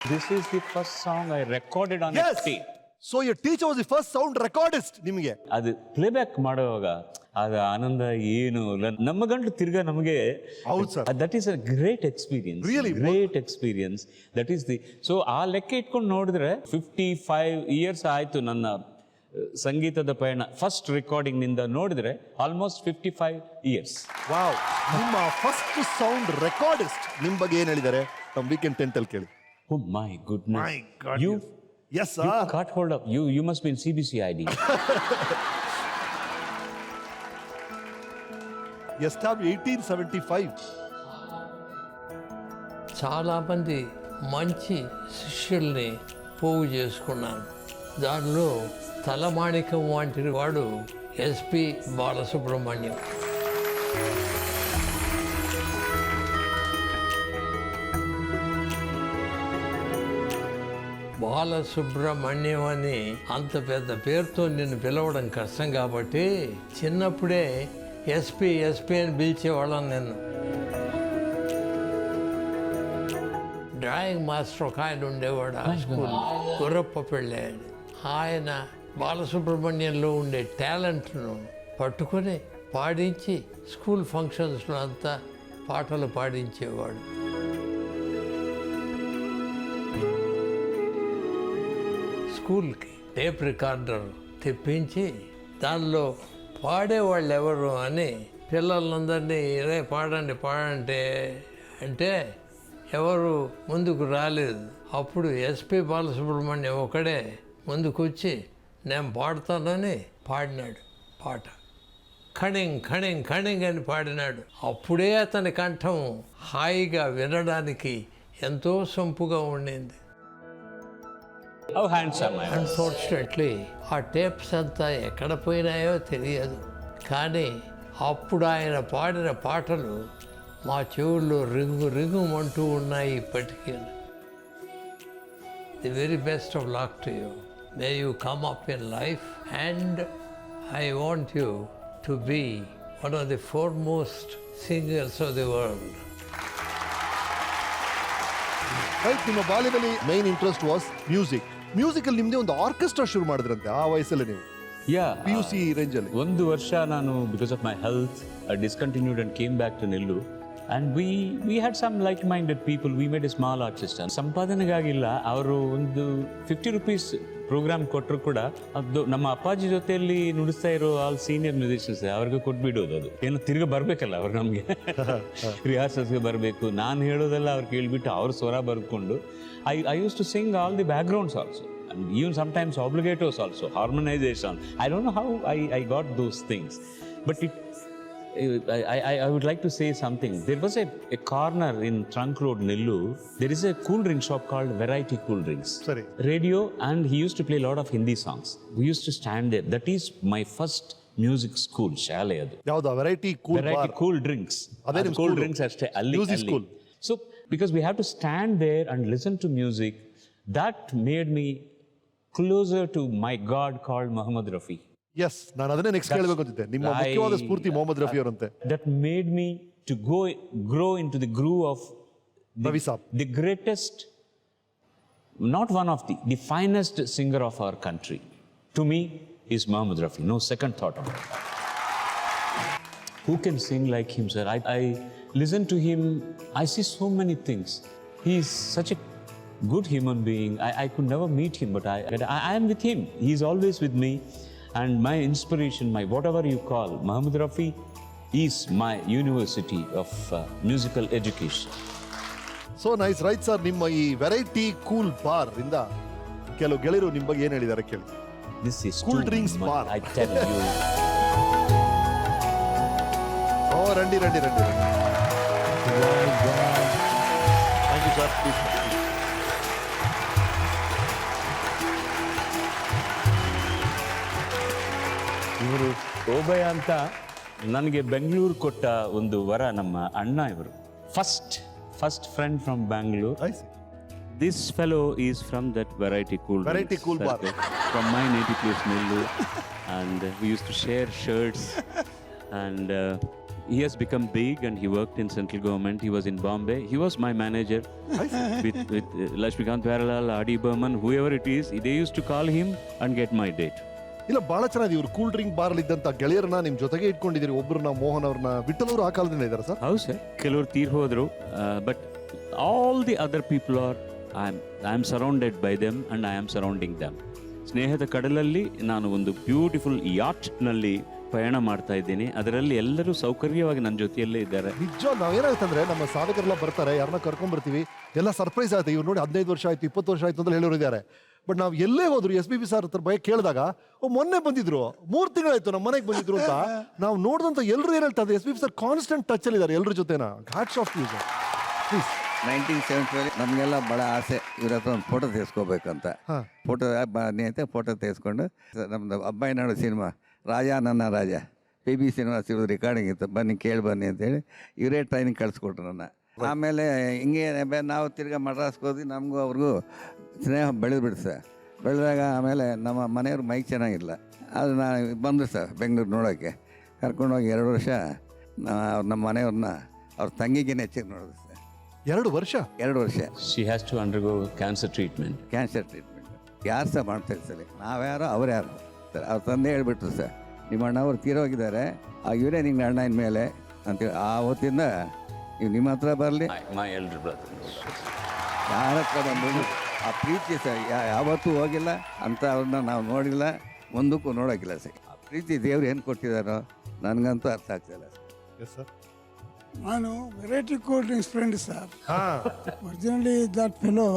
This is the first song I recorded on a Yes. tape. So your teacher was the first sound recordist ನಿಮಗೆ. ಅದು playback ಮಾಡುವಾಗ ಅದು ಆನಂದ ಏನು ನಮ್ಮ ಗಂಟು ತಿರ್ಗಾ ನಮಗೆ ಹೌದು sir. That is a great experience, Really? Great experience. That is the so ಆ ಲೆಕ್ಕ ಇಟ್ಕೊಂಡು ನೋಡಿದ್ರೆ 55 ಇಯರ್ಸ್ ಆಯ್ತು ನನ್ನ ಸಂಗೀತದ ಪಯಣ. ಫಸ್ಟ್ ರೆಕಾರ್ಡಿಂಗ್ ನಿಂದ ನೋಡಿದ್ರೆ ಆಲ್ಮೋಸ್ಟ್ 55 ಇಯರ್ಸ್. ವಾವ್, ನಿಮ್ಮ ಫಸ್ಟ್ ಸೌಂಡ್ ರೆಕಾರ್ಡಿಸ್ಟ್ ನಿಮ್ಮ ಬಗ್ಗೆ ಏನು ಹೇಳಿದ್ದಾರೆ ನಮ್ಮ ವೀಕೆಂಡ್ ಟೆಂಟ್ ಅಲ್ಲಿ ಕೇಳಿ. Oh my goodness. My God, You yes sir. you caught hold of you must be in CBCID. Established 1875. చాలామంది మంచి శిష్యుల్ని పోగు చేసుకున్నాను. దానిలో తలమాణికం వంటి వాడు ఎస్పి బాలసుబ్రహ్మణ్యం. బాలసుబ్రహ్మణ్యం అని అంత పెద్ద పేరుతో నిన్ను పిలవడం కష్టం కాబట్టి చిన్నప్పుడే ఎస్పి అని పిలిచేవాళ్ళం నిన్ను. డ్రాయింగ్ మాస్టర్ ఒక ఆయన ఉండేవాడు ఆ స్కూల్, గుర్రప్ప పెళ్ళాడు. ఆయన బాలసుబ్రహ్మణ్యంలో ఉండే టాలెంట్ను పట్టుకొని పాడించి స్కూల్ ఫంక్షన్స్లో అంతా పాటలు పాడించేవాడు. స్కూల్కి టేప్ రికార్డర్ తెప్పించి దానిలో పాడేవాళ్ళు ఎవరు అని పిల్లలందరినీ రే పాడండి పాడంటే అంటే ఎవరు ముందుకు రాలేదు. అప్పుడు ఎస్పి బాలసుబ్రహ్మణ్యం ఒకడే ముందుకొచ్చి నేను పాడతానని పాడినాడు పాట. ఖణింగ్ ఖణింగ్ ఖణింగ్ అని పాడినాడు. అప్పుడే అతని కంఠం హాయిగా వినడానికి ఎంతో సొంపుగా ఉండింది. How handsome I was. Unfortunately ఆ టేప్స్ అంతా ఎక్కడ పోయినాయో తెలియదు. కానీ అప్పుడు ఆయన పాడిన పాటలు మా చెవుల్లో రింగు రింగుమంటూ ఉన్నాయి ఇప్పటికీ. The very best of luck to you. May you come up in life and I want you to be one of the foremost singers of the world. Right, ನಿಮ್ಮ ಬಾಲ್ಯದಲ್ಲಿ main interest was music. Music ಅಲ್ಲಿ ನಿಮ್ದೇ ಒಂದು orchestra ಶುರು ಮಾಡಿದ್ರಂತೆ ಆ ವಯಸ್ಸಲ್ಲಿ ನೀವು, Yeah. PUC ರೇಂಜ್ ಅಲ್ಲಿ. ಒಂದು ವರ್ಷ ನಾನು because of my health discontinued and came back to Nellore. And we had some like minded people. We made a small orchestra. ಸಂಪಾದನೆಗಾಗಿಲ್ಲ, ಅವರು ಒಂದು 50 ರೂಪೀಸ್ ಪ್ರೋಗ್ರಾಮ್ ಕೊಟ್ಟರು ಕೂಡ ಅದು ನಮ್ಮ ಅಪ್ಪಾಜಿ ಜೊತೆಯಲ್ಲಿ ನುಡಿಸ್ತಾ ಇರೋ ಆಲ್ ಸೀನಿಯರ್ ಮ್ಯೂಸಿಷಿಯನ್ಸ್ ಅವ್ರಿಗೆ ಕೊಟ್ಬಿಡೋದು. ಅದು ಏನೋ ತಿರ್ಗ ಬರಬೇಕಲ್ಲ ಅವ್ರು ನಮಗೆ ರಿಹರ್ಸಲ್ಸ್ಗೆ ಬರಬೇಕು. ನಾನು ಹೇಳೋದೆಲ್ಲ ಅವ್ರು ಕೇಳಿಬಿಟ್ಟು ಅವ್ರ ಸ್ವರ ಬರ್ಕೊಂಡು I used to sing all the backgrounds also, and even sometimes obligatos also, harmonization. I don't know how I got those things, but I would like to say something. There was a corner in Trunk Road, Nellore. There is a cool drink shop called Variety Cool Drinks. Sorry. Radio, and he used to play a lot of Hindi songs. We used to stand there. That is my first music school, ಶಾಲೆ ಅದು. ಯಾವ್ದು? Variety cool Variety bar. Cool Drinks. ಅದೇ ನಿಮ್ Cool school? Drinks ಅಷ್ಟೇ ಅಲ್ಲಿ. Music school. So because we have to stand there and listen to music, that made me closer to my God called Muhammad Rafi. Yes, ನಾನು ಅದನ್ನೇ next ಕೇಳಬೇಕು ಅಂತಿದ್ದೆ. ನಿಮ್ಮ ಮುಖ್ಯವಾದ ಸ್ಫೂರ್ತಿ ಮೊಹಮ್ಮದ್ ರಫಿ ಅವರಂತೆ. That made me to grow into the groove of Ravi saab. the greatest, not one of the finest singer of our country. To me is Muhammad Rafi. No second thought of it. Who can sing like him, sir? I listen to him, I see so many things. He is such a good human being. I could never meet him, but I am with him. He is always with me, and my inspiration, my whatever you call, Muhammad Rafi is my university of musical education. So nice. Right sir, ನಿಮ್ಮ ಈ variety cool bar ಇಂದ ಕೆಲವು ಗೆಳೆಯರು ನಿಮ್ಮ ಬಗ್ಗೆ ಏನ್ ಹೇಳಿದ್ದಾರೆ ಕೇಳಿ. This is Cool too drinks much, bar. I tell you. ಓ ರಂಡಿ. Thank you sir. ಇವರು ಓಬಯ್ಯ ಅಂತ ನನಗೆ ಬೆಂಗಳೂರು ಕೊಟ್ಟ ಒಂದು ವರ ನಮ್ಮ ಅಣ್ಣ. ಇವರು first friend from Bangalore. This fellow is from that Variety Cool Bar from my native place Nellore, and we used to share shirts, and he has become big and he worked in central government. He was in Bombay. He was my manager with Lashmikant Pyarelal, Adi Burman, whoever it is. They used to call him and get my date. ಇಲ್ಲ ಬಹಳ ಚೆನ್ನಾಗಿದೆ. ಇವ್ರು cool drink bar ಅಲ್ಲಿ ಇದ್ದಂತ ಗೆಳೆಯರನ್ನ ನಿಮ್ ಜೊತೆಗೆ ಇಟ್ಕೊಂಡಿದ್ದೀರಿ. ಒಬ್ಬರನ್ನ ಮೋಹನ್ ಅವ್ರನ್ನ ವಿಠಲ್ ಅವರು ಆ ಕಾಲದಿಂದ ಇದ್ದಾರೆ ಸರ್. ಹೌದು ಸರ್, ಕೆಲವರು ತೀರ್ ಹೋದ್ರು. But all the other people are I am surrounded by them and I am surrounding them. ಸ್ನೇಹದ ಕಡಲಲ್ಲಿ ನಾನು ಒಂದು ಬ್ಯೂಟಿಫುಲ್ ಯಾಚ್ನಲ್ಲಿ ಪಯಣ ಮಾಡ್ತಾ ಇದ್ದೀನಿ. ಅದರಲ್ಲಿ ಎಲ್ಲರೂ ಸೌಕರ್ಯವಾಗಿ ನನ್ನ ಜೊತೆಯಲ್ಲೇ ಇದ್ದಾರೆ. ನಿಜ ನಾವೇನಾಯ್ತಂದ್ರೆ ನಮ್ಮ ಸಾಧಕರೆಲ್ಲ ಬರ್ತಾರೆ, ಯಾರನ್ನ ಕರ್ಕೊಂಡ್ ಬರ್ತೀವಿ, ಎಲ್ಲ ಸರ್ಪ್ರೈಸ್ ಆಯ್ತು. ಇವ್ರು ನೋಡಿ 15 ವರ್ಷ ಆಯ್ತು, 20 ವರ್ಷ ಆಯ್ತು ಅಂತ ಹೇಳೋರು ಇದ್ದಾರೆ. ಬಟ್ ನಾವು ಎಲ್ಲೇ ಹೋದ್ರು SPB ಸರ್ ಹತ್ರ ಬಗ್ಗೆ ಕೇಳಿದಾಗ ಮೊನ್ನೆ ಬಂದಿದ್ರು, 3 ತಿಂಗಳಾಯ್ತು ನಮ್ಮ ಮನೆಗೆ ಬಂದಿದ್ರು ಅಂತ ನಾವು ನೋಡಿದಂತ ಎಲ್ಲರೂ ಏನ್ ಹೇಳ್ತಾ ಇದ್ದಾರೆ, SPB ಸರ್ ಕಾನ್ಸ್ಟೆಂಟ್ ಟಚ್ ಅಲ್ಲಿ ಇದ್ದಾರೆ ಎಲ್ಲರ ಜೊತೆನ. Hats off you sir. Please. 1970 ನಮಗೆಲ್ಲ ಭಾಳ ಆಸೆ ಇವ್ರ ಹತ್ರ ಒಂದು ಫೋಟೋ ತೆಗೆಸ್ಕೋಬೇಕಂತ. ಫೋಟೋ ಬನ್ನಿ ಅಂತ ಫೋಟೋ ತೆಗೆಸ್ಕೊಂಡು ನಮ್ಮದು ಅಬ್ಬಾಯಿ ನಾಡು ಸಿನಿಮಾ ರಾಜ ನನ್ನ ರಾಜ PB ಶ್ರೀನಿವಾಸ್ ಇವ್ರದ್ದು ರೆಕಾರ್ಡಿಂಗ್ ಇತ್ತು, ಬನ್ನಿ ಕೇಳಿ ಬನ್ನಿ ಅಂತೇಳಿ ಇವರೇ ಟ್ರೈನಿಂಗ್ ಕಳಿಸ್ಕೊಟ್ರು ನನ್ನ. ಆಮೇಲೆ ಹಿಂಗೆ ನಾವು ತಿರ್ಗಾ ಮಡ್ರಾಸ್ಗೆ ಹೋದ್ವಿ. ನಮಗೂ ಅವ್ರಿಗೂ ಸ್ನೇಹ ಬೆಳೆದ್ಬಿಡ್ತು ಸರ್. ಬೆಳೆದಾಗ ಆಮೇಲೆ ನಮ್ಮ ಮನೆಯವ್ರ ಮೈಕ್ ಚೆನ್ನಾಗಿಲ್ಲ, ಅದು ನಾನು ಬಂದರು ಸರ್ ಬೆಂಗಳೂರು ನೋಡೋಕ್ಕೆ. ಕರ್ಕೊಂಡೋಗಿ 2 ವರ್ಷ ನಮ್ಮ ಮನೆಯವ್ರನ್ನ ಅವ್ರ ತಂಗಿಗೇನೆ ಹೆಚ್ಚಿಗೆ ನೋಡಿದ್ರು ಸರ್. 2 ವರ್ಷ. She has to undergo cancer treatment. Cancer treatment ಯಾರು ಸಹ ಮಾಡ್ತಾರೆ ಸರ್, ನಾವ್ಯಾರು ಅವ್ರು ಯಾರು ಸರ್. ಅವ್ರ ತಂದೆ ಹೇಳ್ಬಿಟ್ರು ಸರ್, ನಿಮ್ಮ ಅಣ್ಣ ಅವ್ರು ತೀರೋಗಿದ್ದಾರೆ, ಇವರೇ ನಿನ್ನ ಅಣ್ಣ ಇನ್ಮೇಲೆ ಅಂತೇಳಿ. ಆ ಹೊತ್ತಿಂದ ಇವು ನಿಮ್ಮ ಹತ್ರ ಬರಲಿ, My elder brother. ಯಾರ ಹತ್ರ ಬಂದು ಆ ಪ್ರೀತಿ ಸರ್ ಯಾವತ್ತೂ ಹೋಗಿಲ್ಲ ಅಂತ, ಅವ್ರನ್ನ ನಾವು ನೋಡಿಲ್ಲ, ಮುಂದಕ್ಕೂ ನೋಡೋಕ್ಕಿಲ್ಲ ಸರ್. ಆ ಪ್ರೀತಿ ದೇವ್ರು ಏನು ಕೊಟ್ಟಿದ್ದಾರೋ ನನಗಂತೂ ಅರ್ಥ ಆಗ್ತಾಯಿಲ್ಲ ಸರ್. ನಾನು variety cold drinks friend sir. Originally that fellow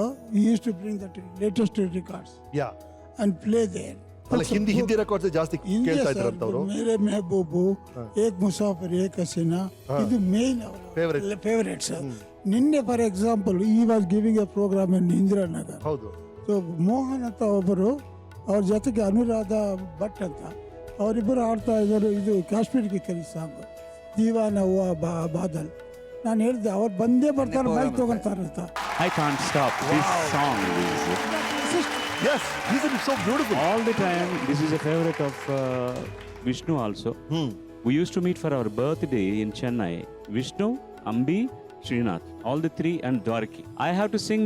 use to bring that latest records yeah and play there. ಅಲ್ಲ ಹಿಂದಿ ರೆಕಾರ್ಡ್ಸ್ ಜಾಸ್ತಿ ಕೇಳ್ತಾ ಇದ್ರಂತ ಅವರು. ಮೇರೆ ಮೆಹಬೂಬು, ಏಕ್ ಮುಸಾಫರ್ ಏಕ್ ಹಸೀನಾ, ಇದು ಮೇನ್ ಫೇವರೇಟ್ ಸರ್. ನಿನ್ನೆ ಫಾರ್ ಎಕ್ಸಾಂಪಲ್ ಈ ವಾಸ್ ಗಿವಿಂಗ್ ಎ ಪ್ರೋಗ್ರಾಮ್ ಇನ್ ಇಂದಿರಾನಗರ್. ಹೌದು. ಸೊ ಮೋಹನ್ ಅಂತ ಒಬ್ಬರು, ಅವ್ರ ಜೊತೆಗೆ ಅನುರಾಧ ಭಟ್ ಅಂತ ಅವರಿಬ್ಬರು ಆಡ್ತಾ ಇದ್ದಾರೆ. ಇದು ಕಾಶ್ಮೀರ್ಗೆ ಕಲಿ ಸಾಂಗ್ ದೀವಾನ ಹೂವ ಬಾದಲ್. ನಾನು ಹೇಳಿದೆ ಅವ್ರು ಬಂದೇ ಬರ್ತಾರೆ, mic ತಗೊಂತಾರಂತ. I can't stop. This song is Yes, isn't it so beautiful? all the time. This is a favorite of Vishnu also. We used to meet for our birthday in Chennai. Vishnu, Ambi, Srinath, all the 3 and Dwarki. I have to sing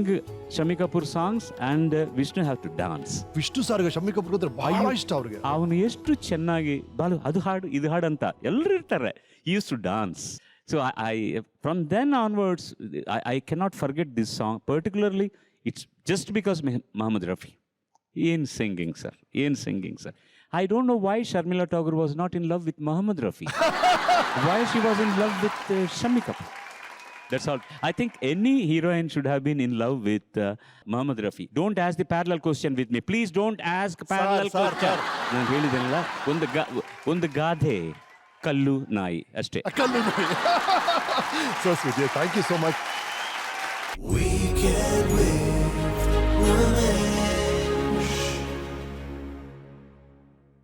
Shami Kapoor songs and Vishnu have to dance. Vishnu ಸಾರ್ಗೆ ಶಮ್ಮಿ ಕಪೂರ್ ಅಂದ್ರೆ ಬಹಳ ಇಷ್ಟ ಅವ್ರಿಗೆ. ಅವನು ಎಷ್ಟು ಚೆನ್ನಾಗಿ ಬಾಲು ಅದು ಹಾಡು ಇದು ಹಾಡು ಅಂತ ಎಲ್ಲರೂ ಇರ್ತಾರೆ. He used to dance. So I from then onwards I cannot forget this song. Particularly it's just because Muhammad Rafi. In singing sir. I don't know why Sharmila Tagore was not in love with Muhammad Rafi. Why she was in love with Shami Kapoor. That's all. I think any heroine should have been in love with Muhammad Rafi. Don't ask the parallel question with me. Please don't ask parallel question. ನಾನು ಹೇಳಿದೆನಲ್ಲ, ಒಂದು ಗಾದೆ ಕಲ್ಲು ನಾಯಿ ಅಷ್ಟೇ. So sweet. Thank you so much. We can win.